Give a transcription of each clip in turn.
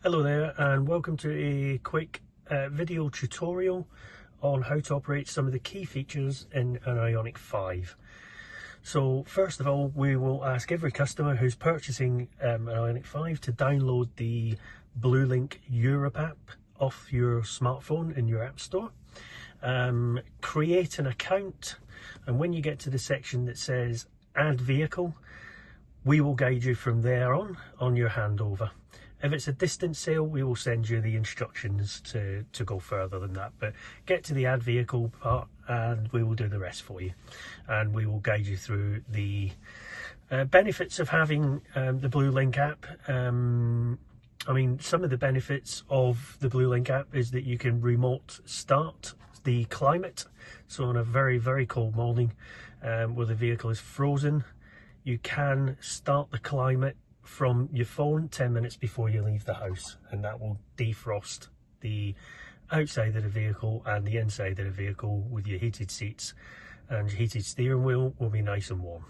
Hello there, and welcome to a quick video tutorial on how to operate some of the key features in an Ioniq 5. So first of all, we will ask every customer who's purchasing an Ioniq 5 to download the BlueLink Europe app off your smartphone in your app store. Create an account, and when you get to the section that says add vehicle, we will guide you from there on your handover. If it's a distance sale, we will send you the instructions to go further than that. But get to the add vehicle part and we will do the rest for you. And we will guide you through the benefits of having the BlueLink app. I mean, some of the benefits of the BlueLink app is that you can remote start the climate. So on a very, very cold morning where the vehicle is frozen, you can start the climate from your phone 10 minutes before you leave the house, and that will defrost the outside of the vehicle and the inside of the vehicle with your heated seats, and your heated steering wheel will be nice and warm.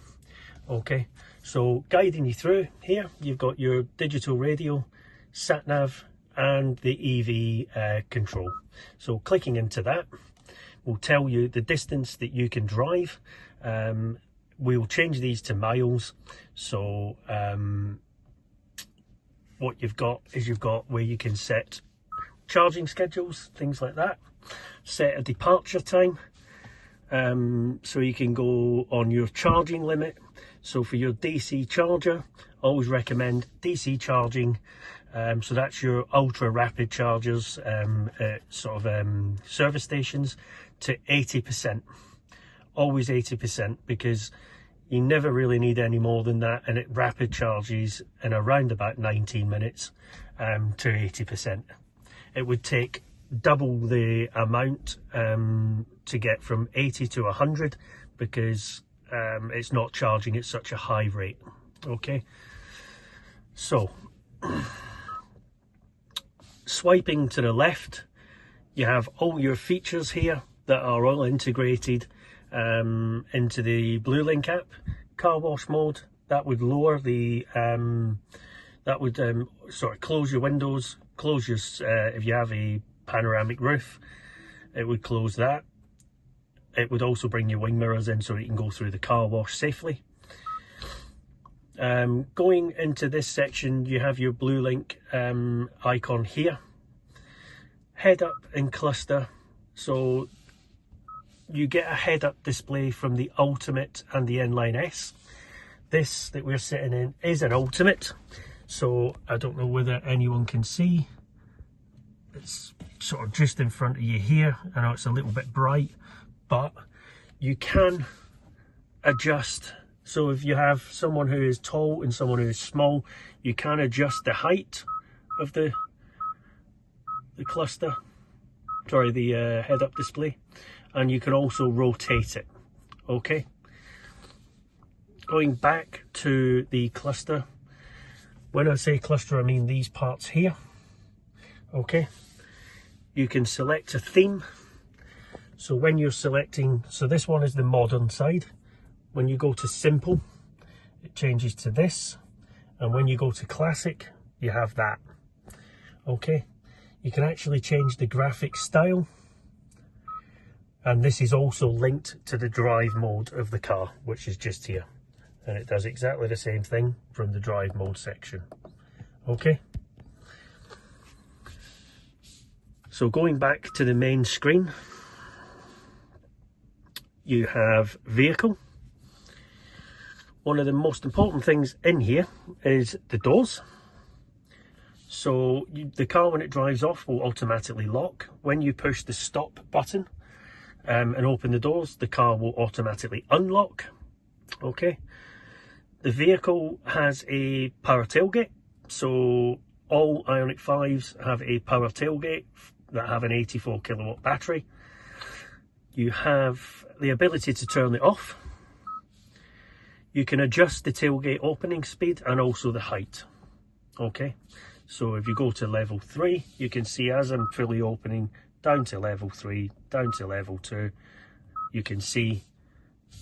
Okay, so guiding you through here, you've got your digital radio, sat nav and the EV control. So clicking into that will tell you the distance that you can drive. We'll change these to miles. So what you've got is where you can set charging schedules, things like that. Set a departure time, so you can go on your charging limit. So for your DC charger, always recommend DC charging. So that's your ultra rapid chargers at service stations to 80%. Always 80%, because you never really need any more than that, and it rapid charges in around about 19 minutes to 80%. It would take double the amount to get from 80 to 100, because it's not charging at such a high rate. Okay, so swiping to the left, you have all your features here that are all integrated into the BlueLink app. Car wash mode, that would lower the sort of close your windows, close your if you have a panoramic roof, it would close that. It would also bring your wing mirrors in so you can go through the car wash safely. Going into this section, you have your BlueLink icon here, head up and cluster. So you get a head-up display from the Ultimate and the N-Line S. This that we're sitting in is an Ultimate, so I don't know whether anyone can see. It's sort of just in front of you here. I know it's a little bit bright, but you can adjust. So if you have someone who is tall and someone who is small, you can adjust the height of the cluster, sorry, the head-up display. And you can also rotate it. Okay, going back to the cluster, when I say cluster I mean these parts here. Okay, you can select a theme. So when you're selecting, so this one is the modern side. When you go to simple, it changes to this, and when you go to classic, you have that. Okay, you can actually change the graphic style. And this is also linked to the drive mode of the car, which is just here. And it does exactly the same thing from the drive mode section. Okay. So going back to the main screen, you have vehicle. One of the most important things in here is the doors. So the car, when it drives off, will automatically lock. When you push the stop button, and open the doors, the car will automatically unlock. Okay, the vehicle has a power tailgate, so all Ioniq 5s have a power tailgate that have an 84 kilowatt battery. You have the ability to turn it off. You can adjust the tailgate opening speed and also the height. Okay, so if you go to level 3, you can see as I'm fully opening, down to level 3, down to level 2, you can see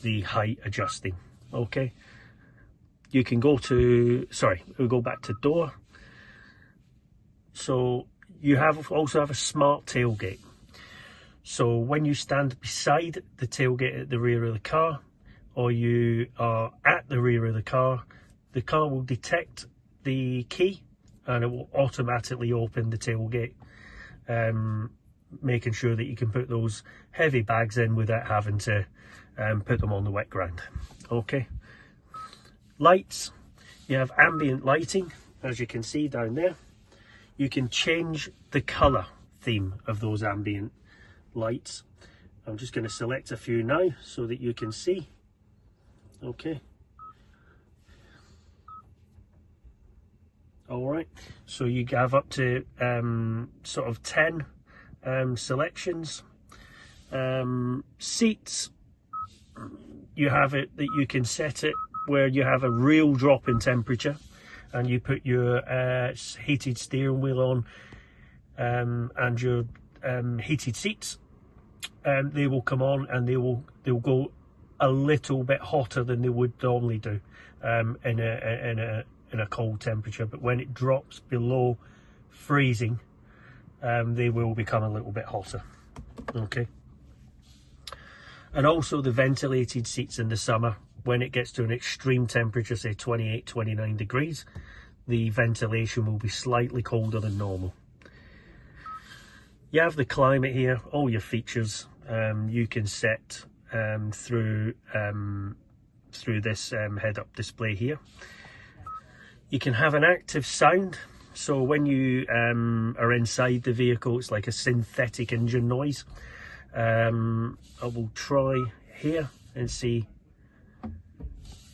the height adjusting. Okay, you can go to, sorry, we'll go back to door. So you also have a smart tailgate. So when you stand beside the tailgate at the rear of the car, or you are at the rear of the car will detect the key and it will automatically open the tailgate, making sure that you can put those heavy bags in without having to put them on the wet ground. Okay. Lights, you have ambient lighting, as you can see down there. You can change the colour theme of those ambient lights. I'm just going to select a few now so that you can see. Okay. Alright, so you have up to sort of 10 selections. Seats, you have it that you can set it where you have a real drop in temperature, and you put your heated steering wheel on and your heated seats, and they will come on and they'll go a little bit hotter than they would normally do in a cold temperature, but when it drops below freezing, they will become a little bit hotter. Okay. And also the ventilated seats in the summer, when it gets to an extreme temperature, say 28, 29 degrees, the ventilation will be slightly colder than normal. You have the climate here, all your features you can set through this head-up display here. You can have an active sound, so when you are inside the vehicle, it's like a synthetic engine noise. I will try here and see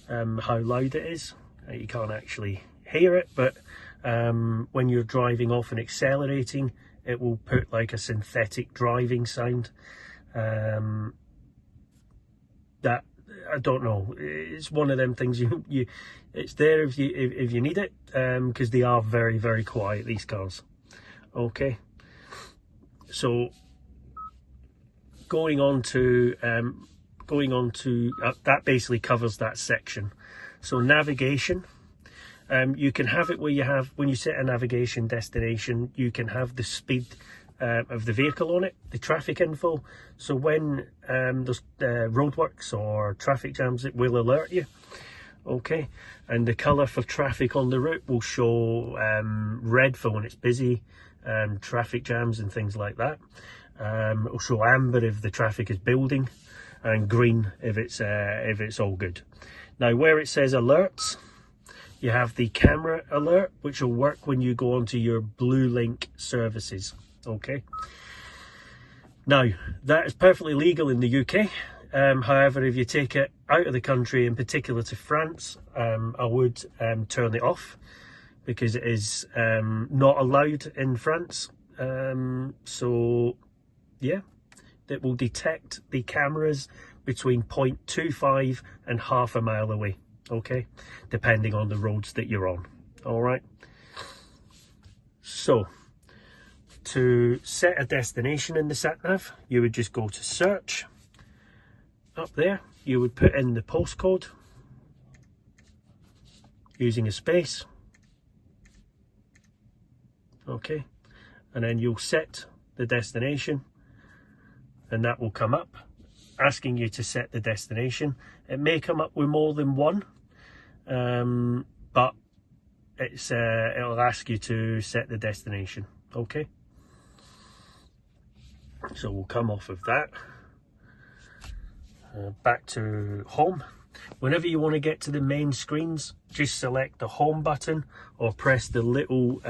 how loud it is. You can't actually hear it, but when you're driving off and accelerating, it will put like a synthetic driving sound. That, I don't know, it's one of them things it's there if you need it, because they are very, very quiet, these cars. Okay, so going on to that basically covers that section. So navigation, you can have it where when you set a navigation destination, you can have the speed of the vehicle on it, the traffic info, so when there's roadworks or traffic jams, it will alert you. Okay, and the colour for traffic on the route will show red for when it's busy, traffic jams and things like that. It will show amber if the traffic is building, and green if it's all good. Now where it says alerts, you have the camera alert, which will work when you go onto your BlueLink services. Okay, now that is perfectly legal in the UK. However, if you take it out of the country, in particular to France, I would turn it off, because it is not allowed in France. So yeah, it will detect the cameras between 0.25 and half a mile away. Okay, depending on the roads that you're on. All right, so to set a destination in the sat-nav, you would just go to search. Up there, you would put in the postcode using a space. Okay, and then you'll set the destination, and that will come up asking you to set the destination. It may come up with more than one, but it'll ask you to set the destination. Okay, so we'll come off of that. Back to home. Whenever you want to get to the main screens, just select the home button or press the little,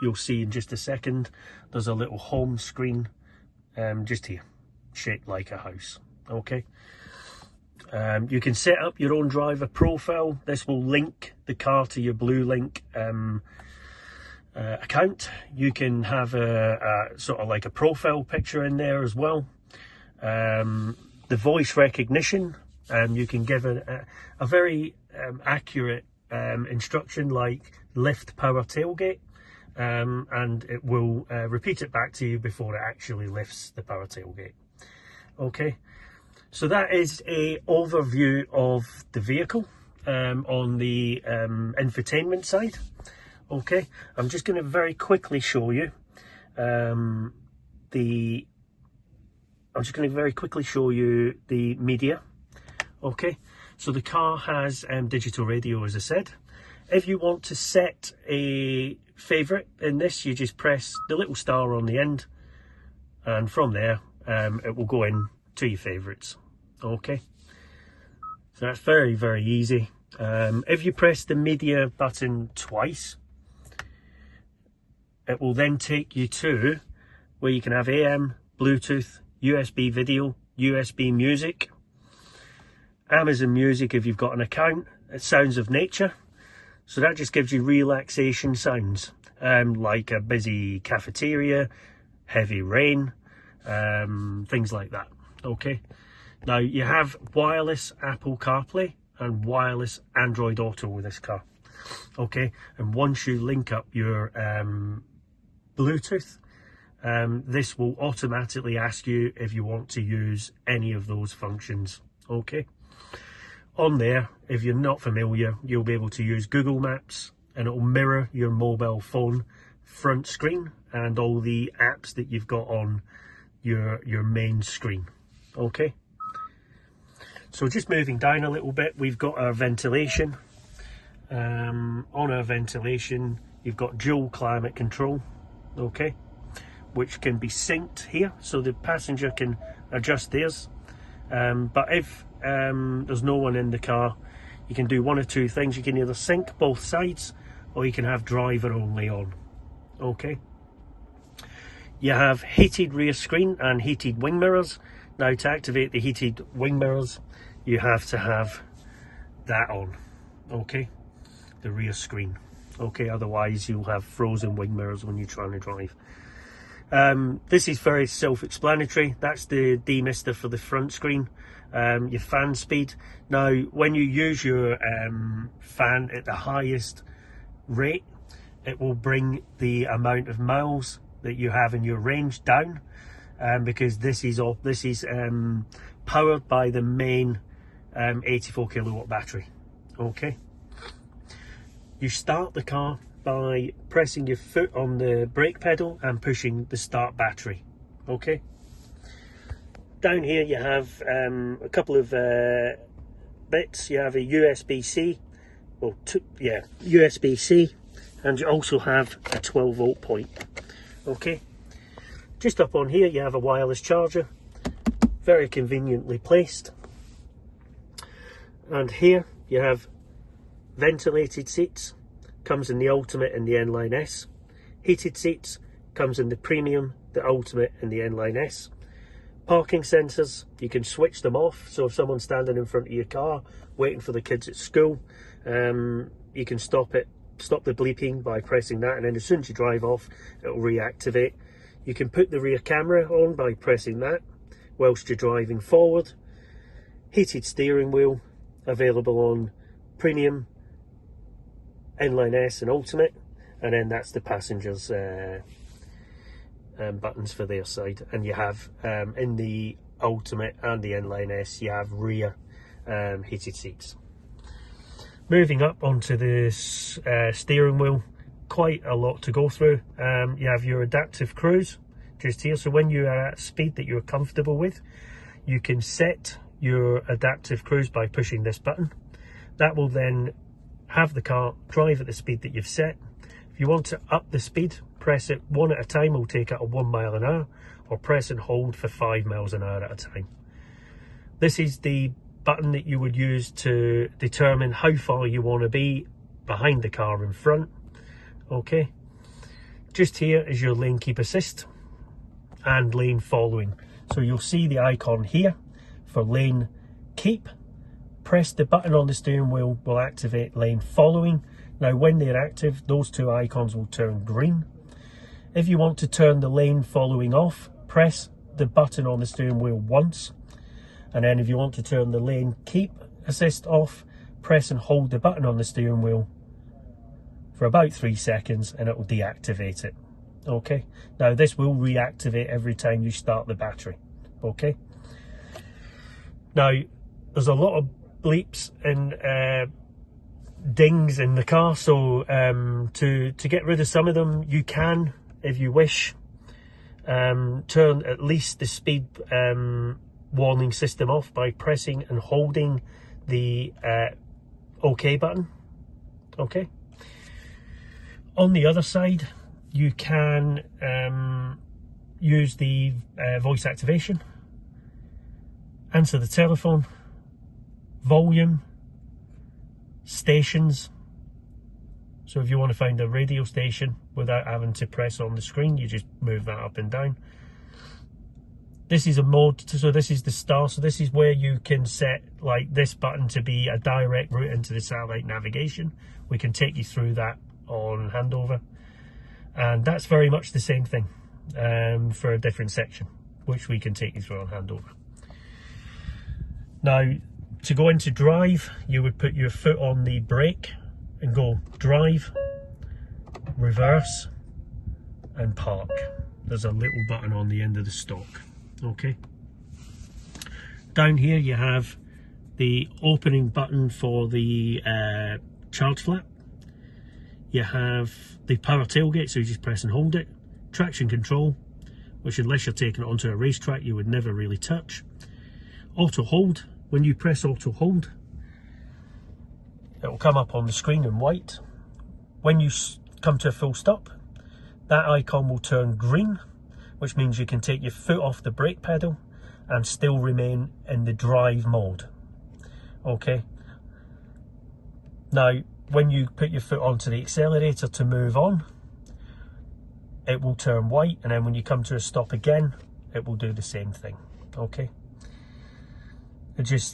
you'll see in just a second, there's a little home screen just here, shaped like a house. Okay, you can set up your own driver profile. This will link the car to your BlueLink account. You can have a sort of like a profile picture in there as well. The voice recognition, you can give a very accurate instruction like lift power tailgate, and it will repeat it back to you before it actually lifts the power tailgate. Okay, so that is a overview of the vehicle on the infotainment side. Okay, I'm just going to very quickly show you the media. Okay, so the car has digital radio, as I said. If you want to set a favourite in this, you just press the little star on the end, and from there it will go in to your favourites. Okay, so that's very, very easy. If you press the media button twice, it will then take you to where you can have AM, Bluetooth, USB video, USB music, Amazon Music if you've got an account, sounds of nature. So that just gives you relaxation sounds, like a busy cafeteria, heavy rain, things like that. Okay, now you have wireless Apple CarPlay and wireless Android Auto with this car. Okay, and once you link up your Bluetooth, this will automatically ask you if you want to use any of those functions. Okay, on there, if you're not familiar, you'll be able to use Google Maps, and it will mirror your mobile phone front screen and all the apps that you've got on your main screen. Okay, so just moving down a little bit, we've got our ventilation. On our ventilation, you've got dual climate control. Okay, which can be synced here, so the passenger can adjust theirs. But if there's no one in the car, you can do one of two things. You can either sync both sides, or you can have driver only on. Okay, you have heated rear screen and heated wing mirrors. Now, to activate the heated wing mirrors, you have to have that on. Okay, the rear screen. Okay, otherwise you'll have frozen wing mirrors when you're trying to drive. This is very self-explanatory. That's the demister for the front screen. Your fan speed. Now, when you use your fan at the highest rate, it will bring the amount of miles that you have in your range down, because this is powered by the main 84 kilowatt battery. Okay, you start the car by pressing your foot on the brake pedal and pushing the start battery. Okay, down here you have a couple of bits. You have a USB-C, well, USB-C, and you also have a 12 volt point. Okay, just up on here you have a wireless charger, very conveniently placed. And here you have ventilated seats, comes in the Ultimate and the N-Line S. Heated seats, comes in the Premium, the Ultimate and the N-Line S. Parking sensors, you can switch them off, so if someone's standing in front of your car waiting for the kids at school, you can stop the bleeping by pressing that, and then as soon as you drive off, it'll reactivate. You can put the rear camera on by pressing that whilst you're driving forward. Heated steering wheel, available on Premium, N-Line S and Ultimate, and then that's the passengers buttons for their side. And you have in the Ultimate and the N-Line S, you have rear heated seats. Moving up onto this steering wheel, quite a lot to go through. You have your adaptive cruise just here, so when you are at a speed that you're comfortable with, you can set your adaptive cruise by pushing this button. That will then have the car drive at the speed that you've set. If you want to up the speed, press it one at a time, will take it at 1 mile an hour, or press and hold for 5 miles an hour at a time. This is the button that you would use to determine how far you want to be behind the car in front. Okay, just here is your lane keep assist and lane following. So you'll see the icon here for lane keep. Press the button on the steering wheel will activate lane following. Now when they're active, those two icons will turn green. If you want to turn the lane following off, press the button on the steering wheel once, and then if you want to turn the lane keep assist off, press and hold the button on the steering wheel for about 3 seconds and it will deactivate it. Okay, now this will reactivate every time you start the battery. Okay, now there's a lot of bleeps in dings in the car, so to get rid of some of them, you can, if you wish, turn at least the speed warning system off by pressing and holding the OK button. Okay. On the other side, you can use the voice activation, answer the telephone, volume, stations. So if you want to find a radio station without having to press on the screen, you just move that up and down. This is a mode, so this is the star, so this is where you can set like this button to be a direct route into the satellite navigation. We can take you through that on handover, and that's very much the same thing for a different section, which we can take you through on handover. Now, to go into drive, you would put your foot on the brake and go drive, reverse, and park. There's a little button on the end of the stalk. Okay. Down here you have the opening button for the charge flap. You have the power tailgate, so you just press and hold it. Traction control, which unless you're taking it onto a racetrack, you would never really touch. Auto hold. When you press auto hold, it will come up on the screen in white. When you come to a full stop, that icon will turn green, which means you can take your foot off the brake pedal and still remain in the drive mode. Okay. Now, when you put your foot onto the accelerator to move on, it will turn white, and then when you come to a stop again, it will do the same thing. Okay. It just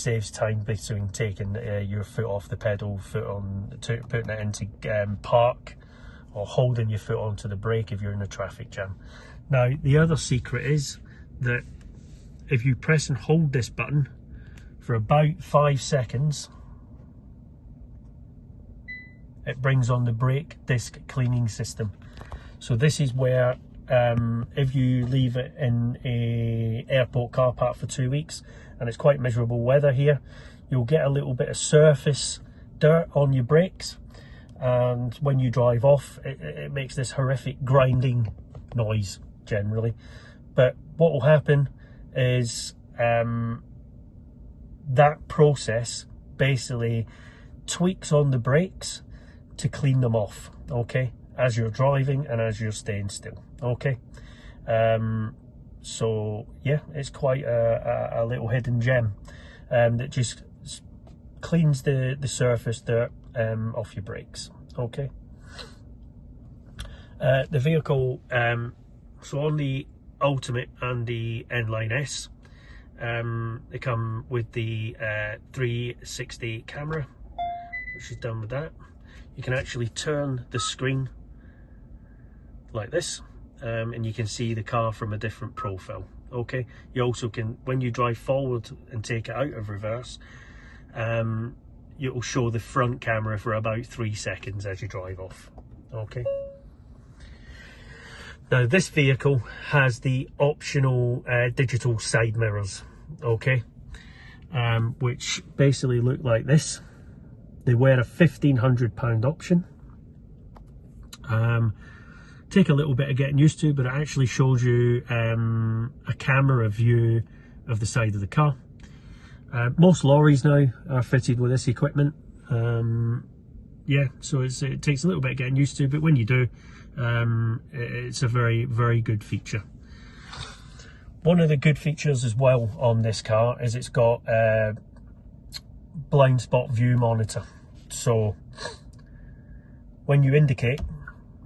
saves time between taking your foot off the pedal, putting it into park, or holding your foot onto the brake if you're in a traffic jam. Now, the other secret is that if you press and hold this button for about 5 seconds, it brings on the brake disc cleaning system. So this is where if you leave it in a airport car park for 2 weeks and it's quite miserable weather here, you'll get a little bit of surface dirt on your brakes, and when you drive off, it makes this horrific grinding noise generally. But what will happen is that process basically tweaks on the brakes to clean them off, okay, as you're driving and as you're staying still. Okay. So yeah, it's quite a little hidden gem that just cleans the surface dirt off your brakes. Okay. The vehicle, so on the Ultimate and the N-Line S, they come with the 360 camera, which is done with that. You can actually turn the screen like this, and you can see the car from a different profile. Okay. You also can, when you drive forward and take it out of reverse, it will show the front camera for about 3 seconds as you drive off. Okay. Now, this vehicle has the optional digital side mirrors. Okay. Which basically look like this. They were a £1,500 option. Take a little bit of getting used to, but it actually shows you a camera view of the side of the car. Most lorries now are fitted with this equipment. Yeah, so it takes a little bit of getting used to, but when you do, it's a very, very good feature. One of the good features as well on this car is it's got a blind spot view monitor. So when you indicate,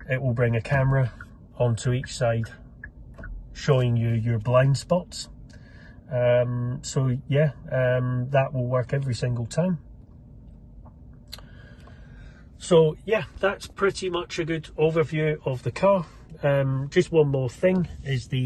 it will bring a camera onto each side showing you your blind spots. So yeah, that will work every single time. So yeah, that's pretty much a good overview of the car. Just one more thing is the